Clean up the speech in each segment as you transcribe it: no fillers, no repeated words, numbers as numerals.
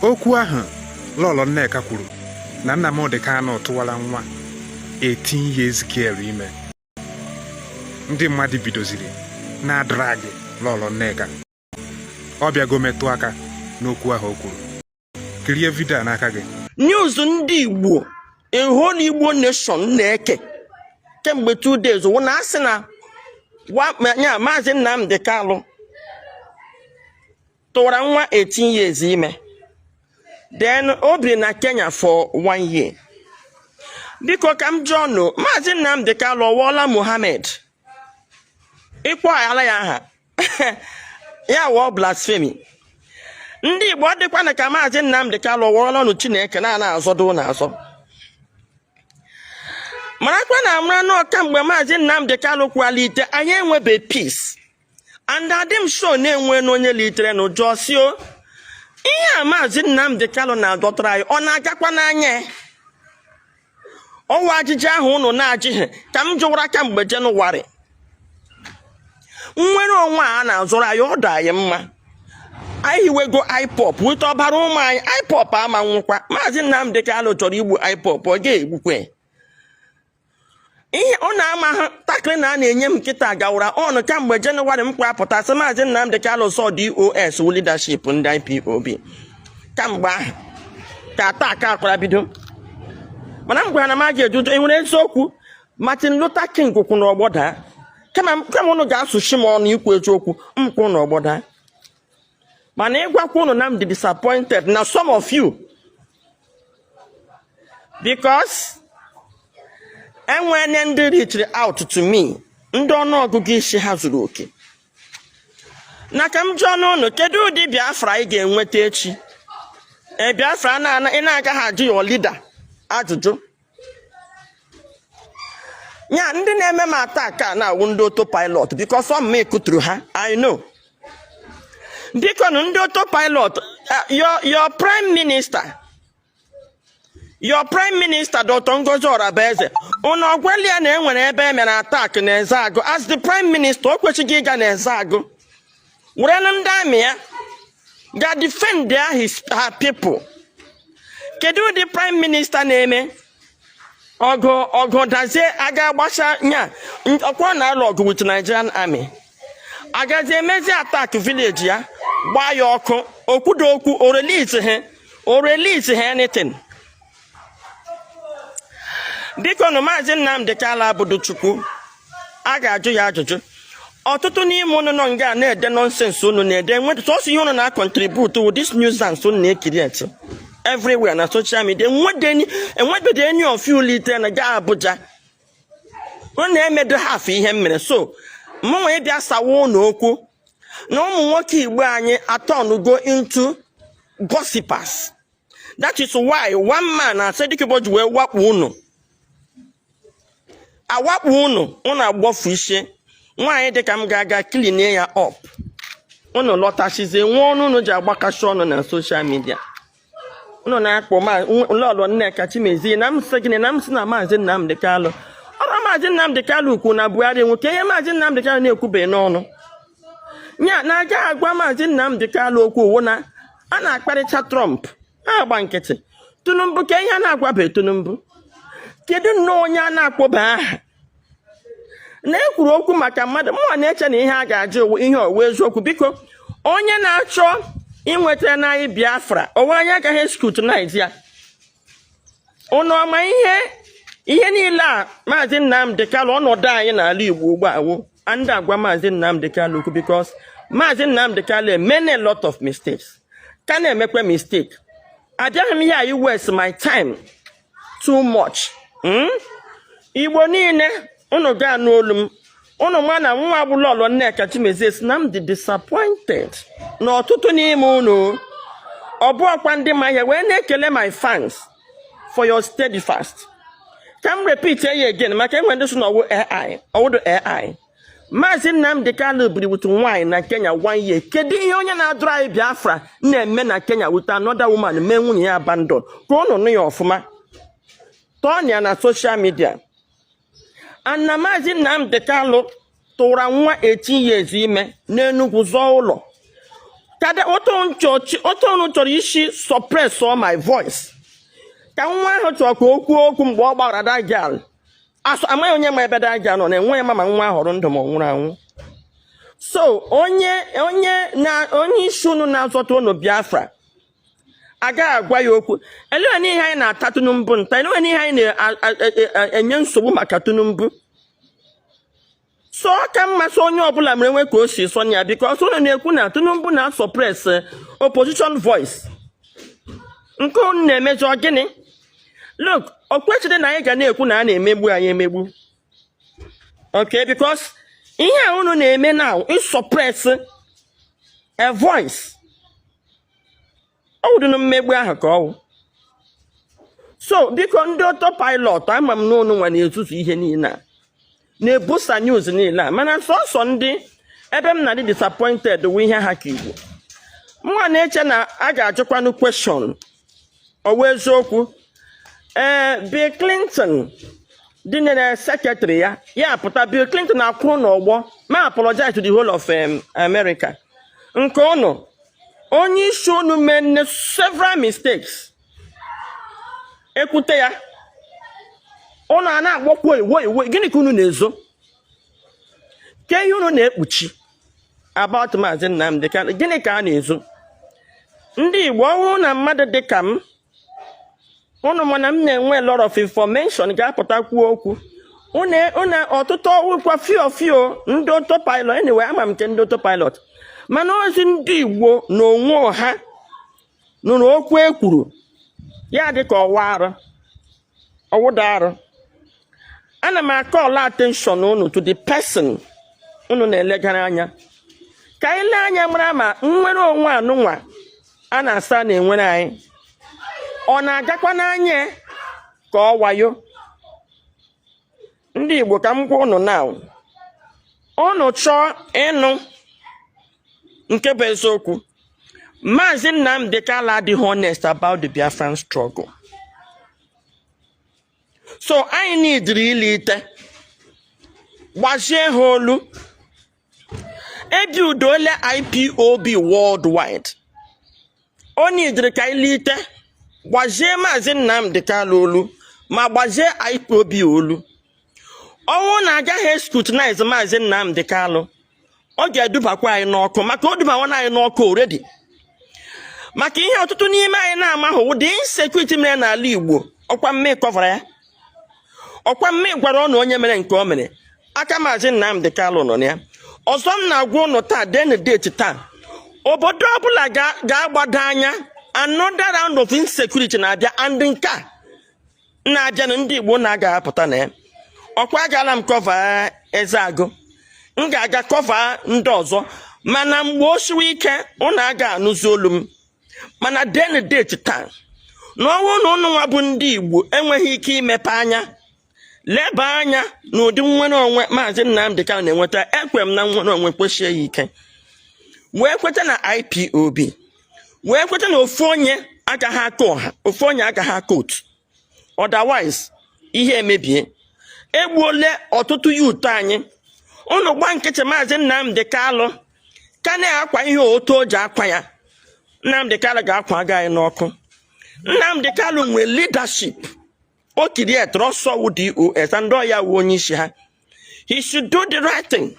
okwu ahụ Lolo Nneka kwuru na Nnamdi Kanu tụwara nwa 18 years girl ime. Ndị mmadụ bidoziri na drag Lolo Nneka. Ọ bịago metụ aka n'okwu ahụ o kwuru. Kirie video n'aka gị. News ndị Igbo, a whole Igbo nation na-eke kemgbe 2 days wụ asị na Maazị Nnamdi Kanu tụwara nwa 18 years ime. Then o biri na Kenya for 1 year. Biko ka m jụọ nụ, Maazị Nnamdi Kanu ọwụọla Mohammed ịkpọ ala ya aha ya wụọ blasphemy. Ndị Igbo ọ dịkwa na ka Maazị Nnamdi Kanu ọwụọla ọnụ Chineke na-azọdo n'azọ. Marakwa na amara n'ọka mgbe Maazị Nnamdi Kanu kwalite anyị enwebe peace. And adịm sure na-enwe n'onye litere n'ụjọ sio ihe a Maazị Nnamdi Kanu na-adọtara anyị ọ na-agakwa n'anya. Ọnwa ajụjụ ahụ unu na-ajụghị ka m jụwara ka mgbe Jenụwarị. Nnwere onwe a na-azụrụ anyị ọ dị anyị mma. Anyị hiwego IPOB wite ọbara ụmụ anyị. IPOB ama nwụkwa. Maazị Nnamdi Kanu chọrọ igbu IPOB, ọ ga-egbukwe. Ihe ọ na-ama ha takịrị na a na-enye m nkịta gawara ọnụ kamgbe Jenụwarị m kwapụta sị Maazị Nnamdi Kanu sọ DOS wu leadership ndị IPOB. Kamgbe ahụ ka aka akwara bido. Mana m gwara na m aga ejuju enwere eziokwu Martin Luther King kwụ n'ọgbọda. Kama unu ga-asụchi m ọnụ ikwu eziokwu m kwụ n'ọgbọda. Mana ịgwakwa unu na m dị disappointed na some of you because enwere ndị reach out to me ndị ọnụọgụgụ isi ha zuru oke. Na ka m jụọ n'ụnụ kedu ụdị Biafra ị ga-enweta echi? Biafra ị na-agaghị ajụ your leader ajụjụ. Ya ndị na-eme m attack a na-awụ ndị autopilot because ọ mme kuturu ha. I know. Biko ndị autopilot your prime minister Dr. Ngozi Orabaeze unu ọgwali ya na enwere ebe emere attack na Ezeagu. As the prime minister o kwesịghị ịga na Ezeagu were ndị amị ya ga defend her people. Kedu ụdị prime minister na-eme ọgụ dazie aga agbasa nya ọkwa na alụ ọgụ with Nigerian army agazi emezi attack village ya gbaa ya ọkụ okwudo okwu o release ha anything. Biko na Maazị Nnamdi Kanu abụdụ Chukwu a ga-ajụ ya ajụjụ. Ọtụtụ n'ime unu nọ nga na-ede nonsense unu na-ede nweta sọsọ ihe unu na-contribute with this nuisance unu na-ekiriet everywhere na social media. Enwebede any of you lite na ga Abuja unu na-emedo half ihe mere. So mụnwa ịbịa sawa unu okwu na ụmụ nwoke Igbo anyị go into gossipers. That is why one man said Dikebo ji wee wakpu unu. Awakpu unu agbofu ise. Nwaanyị dịka m ga-aga clean ya up. Unu lọtachizie nwa ọnụ unu ji agbakashi ọnụ na social media. Unu na-akpọ Lolo Nneka Chimezie na m sị gịnị na m sị na Maazị Nnamdi Kanu. Ọrụ Maazị Nnamdi Kanu ukwu na Buhari nwoke ihe Maazị Nnamdi Kanu na-ekwubeghị n'ọnụ. Nya na-aga agwa Maazị Nnamdi Kanu okwu owu na a na-akparịcha Trump. Agba nkịtị. Tinubu ka ihe a na-agwabeghị Tinubu. Kedu nnọọ onye a na-akpọba aha? Na-ekwuru okwu maka mmadụ mụọ na-eche na ihe a ga-ajụ ihe owu eziokwu. Biko onye na-achọ inweta na anyị Biafra onwe anyị agaghị scrutinize ya. Unu ọma ihe niile a Maazị Nnamdi Kanu ọnọdụ anyị n'ala Igbo ugbu a wụ ndị agwa Maazị Nnamdi Kanu okwu because Maazị Nnamdi Kanu made a lot of mistakes. Ka na-emekwa mistake. Abịaghị m here you waste my time too much. Igbo niile unu ga n'olu m unu ma na nwa bụ Lolo Nneka Chimezie na m dị disappointed na ọtụtụ n'ime unu ọ bụ ọkwa ndị ma ihe wee na-ekele my fans for your steadfast. Ka m repeat ya again maka enwe ndị so na ọwụdụ AI. Maazị Nnamdi Kanu biri with nwaanyị na Kenya 1 year. Kedu ihe onye na-adụrụ anyị Biafra na-eme na Kenya with another woman mee nwunye ya abandon ka unu nụ ya ọfụma tọọ na social media. Anna Maazị Nnamdi Kanu tụra nwa 18 years ime n'Enugu zọọ ụlọ Kada oto no chọrọ isi suppress all my voice. Ka nwa ahụ chọrọ ka okwu mgbe ọ gbara that girl. Aso amaghị onye ma ebe that girl nọ na-enwe mama nwa họrọ ndụ ma nwụrụ anwụ. So onye isi unu na-azọta unu Biafra aga agwa ya okwu. Elewe n'ihe anyị na-ata Tinubu nta, elewe n'ihe anyị na-enye nsogbu maka Tinubu. So ka mmasị onye ọbụla mere nwe ka o si sọ ya because unu na-ekwu na Tinubu na-suppress opposition voice. Nke unu na-emejọ gịnị? Look, okwechide na anyị ga na-ekwu na a na-emegbu anyị emegbu. Okay, because ihe a unu na-eme now is suppress a voice. Ọ wụdị na mmegbu ahụ ka ọ wụ. So biko ndị autopilot ama m n'ụnụ nwa na-etutu ihe niile a na-ebusa news niile a mana sọsọ ndị ebe m na-adị disappointed wụ ihe ha ka Igbo. Mwa na-eche na a ga-ajụkwanụ question ọwụ eziokwu. Bill Clinton dị na secretary ya pụta Bill Clinton na-akwụ n'ọgbọ ma apologize to the whole of America. Nke ụnụ onye isi unu mene several mistakes. Ekwute ya ụnụ a na-agbọkwa iwe gịnị ka unu na-ezo? Ke ihe unu na-ekpuchi about Maazị Nnamdi Kanu gịnị ka a na-ezo? Ndị Igbo ọhụrụ na mmadụ dị ka m unu mana m na-enwe a lot of information ga-apụta kwuo okwu. Unu ọtụtụ ọwụkwa fio ndị autopilot anyway ama m nke ndị autopilot. Mana ozi ndị Igbo n'onwe ọha nụrụ okwu ekwuru ya dị ka ọwụda arụ. Ana m call attention unu to the person unu na-elegara anya. Ka ile anya mara ma nnwere onwe anụnwa a na-asa na-enwere anyị ọ na-agakwa n'anya ka ọ wayo. Ndị Igbo ka m gwa unu now, unu chọọ ịnụ nke bụ eziokwu, Maazị Nnamdi Kanu adịghị honest about the Biafran struggle. So anyị nidiri ilite gbazie ha olu ebi udole IPOB worldwide. O nidiri ka ilite gbazie Maazị Nnamdi Kanu olu ma gbazie IPOB olu. Ọnwụ na-agaghị scrutinize Maazị Nnamdi Kanu, ọ ga-edubakwa anyị n'ọkụ maka o dubawana anyị n'ọkụ already. Maka ihe ọtụtụ n'ime anyị na-amahụ ụdị insecurity mere n'ala Igbo ọkwa mme kọvara ya. Ọkwa mme gwara ọnụ onye mere nke o mere. Aka Maazị Nnamdi Kanu nọ ya. Ọzọ m na-agwa ụnụ taa den date taa. Obodo ọbụla ga-agbado anya another round of insecurity na-abịa and nke a na-abịa na ndị Igbo na-aga apụta na ya. Ọkwa agala m kọva Ezeagụ. M ga-aga kọva ndị ọzọ mana mgbe o siwe ike ụnụ aga anụzi olu m. Mana den date taa n'ọnwụ na ụnụ nwa bụ ndị Igbo enweghị ike imepe anya leba anya n'ụdị nnwere onwe Maazị Nnamdi Kanu na-enweta. Ekwe m na nnwere onwe kwesie ya ike wee kweta na IPOB wee kweta na ofu onye agaghị aka ọha, ofu onye agaghị aka otu, otherwise ihe emebie. Egbuole ọtụtụ youth anyị. Unu gba nkịtị Maazị Nnamdi Kanu ka na-akwa ihe otu o ji akwa ya. Nnamdi Kanu ga-akwa aga anyị n'ọkụ. Nnamdi Kanu nwee leadership. O create ọsọ wu DOS and ọ ya wu onye isi ha. He should do the right thing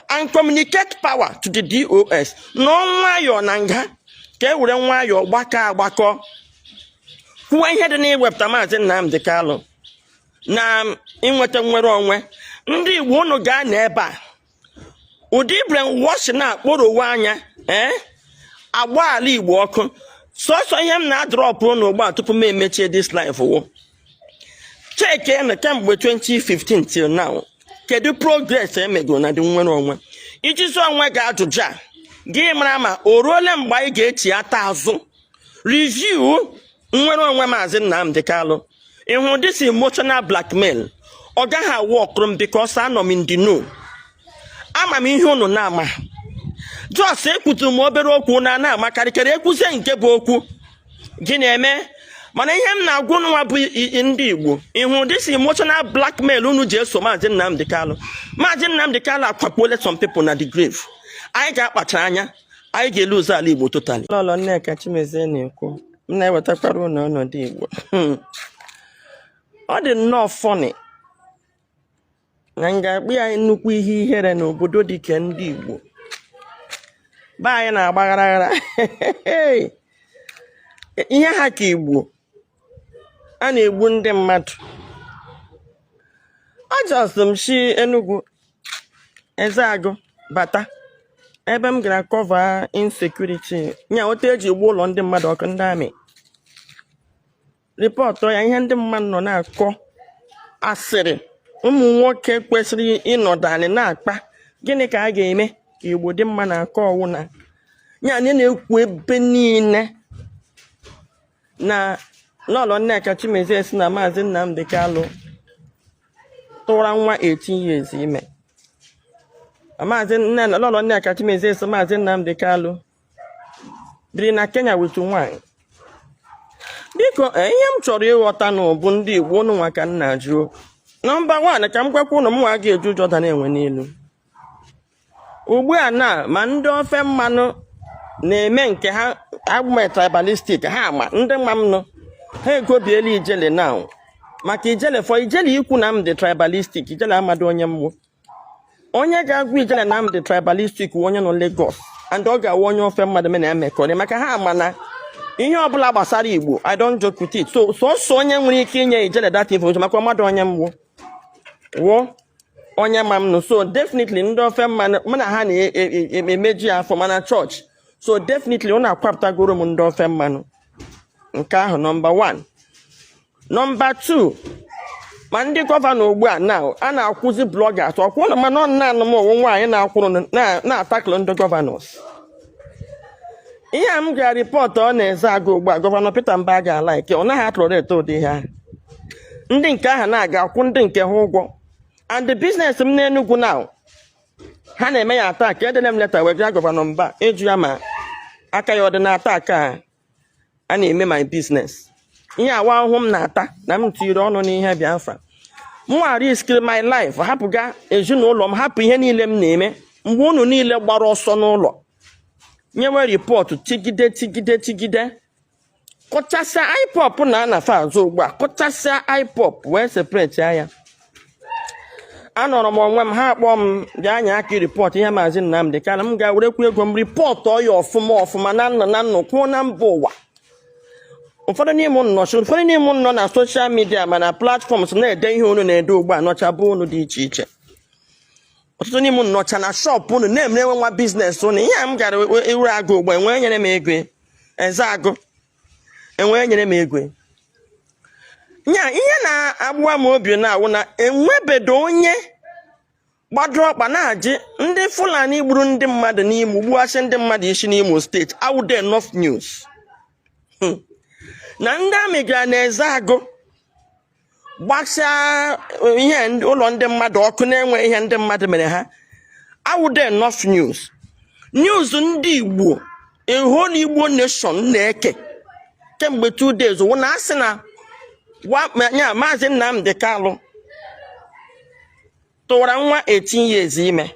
and communicate power to the DOS. Nwayọọ na nga ka e were nwayọọ agbakọ kwuo ihe dị n'iwepụta Maazị Nnamdi Kanu na inweta nnwere onwe. Ndị Igbo unu gaa n'ebe a ụdị brainwash na-akpọrọwe anya agba ala Igbo ọkụ. Sọsọ ihe m na-adrọpụ unu ugbu a tupu m emechie this life wụ cheke na kemgbe 2015 till now kedu progress emegoro na dị nnwere onwe. Iji zụọ onwe gị ajụjụ a gị mara ma o ruole mgbe anyị ga-echi ata azụ review nnwere onwe Maazị Nnamdi Kanu. Ịhụ this emotional blackmail ọ gaghị awụ ọkụrụ m because anọ m in the know. Ama m ihe unu na-ama. Just ekwutu m obere okwu na-ama karịkere ekwuzie nke bụ okwu gị na-eme. Mana ihe m na-agwa unu nwa bụ ndị Igbo, ịhụ this emotional blackmail unu ji eso Maazị Nnamdi Kanu. Maazị Nnamdi Kanu akwakpuole some people na the grave. Anyị ga-akpachara anya anyị ga-eluzu ala Igbo totally. Lọlọ Nneka Chimezie na-ekwu m na-ewetakwara unu ọnọdụ Igbo. Ọ dị nnọọ funny na nga-akpụ ya nnukwu ihe ihere n'obodo dị ka ndị Igbo. Ba anyị na-agbaghara ihe ha ka Igbo a na-egbu ndị mmadụ. Ajọsụ m shi Enugu Ezeagụ bata ebe m gara cover insecurity nya otu eji egbu ụlọ ndị mmadụ ọkụ ndị amị. Rịpọtụ ya ihe ndị mmadụ nọ na-akọ asịrị ụmụ nwoke kwesịrị ịnọdụ anị na-akpa gịnị ka a ga-eme ka Igbo dị mma na-akọ ọwụ na nya anyị na-ekwu ebe niile na Lọlọ Nneka Chimezie si na Maazị Nnamdi Kalụ tụra nwa 18 years ime. Lọlọ Nneka Chimezie si Maazị Nnamdi Kalụ biri na Kenya wetu nwaanyị. Biko ihe m chọrọ ịghọta n'ụbụ ndị Igbo unu nwa ka nna jụọ. Nọmba 1 ka m gwakwa unu m nwa ga-eju Jordan enwe n'elu. Ugbu a na ma ndị ofe mmanụ na-eme nke ha agụme tribalistic ha ma ndị mma m nọ ha egobiela Ijele now maka Ijele fọ Ijele ikwu na m dị tribalistic Ijele amadụ onye mgbu onye ga-agwa Ijele na m dị tribalistic onye nọ Lagos and ọ ga-awa onye ofe mmadụ mena emekọrị maka ha ama na ihe ọbụla gbasara Igbo I don't joke with it. So onye nwere ike inye Ijele that information maka mmadụ onye mgbu wụ onye ma m nọ. So definitely ndị ofe mmanụ mụ na ha na-emeji afọ mana chọọchị. So definitely ọ na-akwapụtagoro m ndị ofe mmanụ. Nke ahụ nọmba 1. Nọmba 2, ma ndị gọvanọ ugbu a na a na-akwụzi bloggers ọkwụ na mana ọnụ m onwe nwaanyị na-akwụrụ na-atakịlụ ndị gọvanọs. Ihe a m gara rịpọtụ ọ na-Ezeagụ ugbu a gọvanọ Peter Mbah ga-alaike ọ naghị atọrọrete ụdị ihe ahụ. Ndị nke ahụ na-aga akwụ ndị nke ha ụgwọ and the business m n'Enugu now ha na-eme ya atak. Edele m leta wee gaa gọvanọ Mbah ịjụ ya ma aka ya ọ dị na atak a na-eme my business. Ihe awa ahụhụ m na-ata na m tiri ọnụ n'ihe Biafra. Mwa risk my life hapụga ezinụlọ m hapụ ihe niile m na-eme mgbe unu niile gbara ọsọ n'ụlọ nyewe rịpọtụ tigide kọchasịa IPOB na anafa azụ ugbu a kọchasịa IPOB wee separate ya. Anọrọ m onwe m ha akpọ m bịa anya aka rịpọtụ ihe Maazị Nnamdi Kalụ m ga-werekwa ego m rịpọtụ ọya ọfụma na nnọkwuo na mba ụwa. Ụfọdụ n'ime nọ na soshal midia ma na platfọms na-ede ihe unu na-ede ugbu a nọchabụ unu dị iche iche. Ọtụtụ n'ime nọcha na shọpụ unu na-emere nwa biznes unu. Ihe a m gara iru agụ ugbu enwee nyere m ego Ezeagụ enwee nyere m ego. Nya ihe na-agba m obi na-awụ na enwebedo onye gbadoro ọkpa na-ajị ndị Fulani gburu ndị mmadụ n'Imo gbuasị ndị mmadụ isi n'Imo steeti awụde enough news. Na ndị amị gara na Ezeagụ gbasịa ihe ụlọ ndị mmadụ ọkụ na-enwe ihe ndị mmadụ mere ha awụde enough news. News ndị Igbo a whole Igbo nation na-eke kemgbe 2 days wụ na asị na Maazị Nnamdi Kalụ tụwara nwa 18 years ime.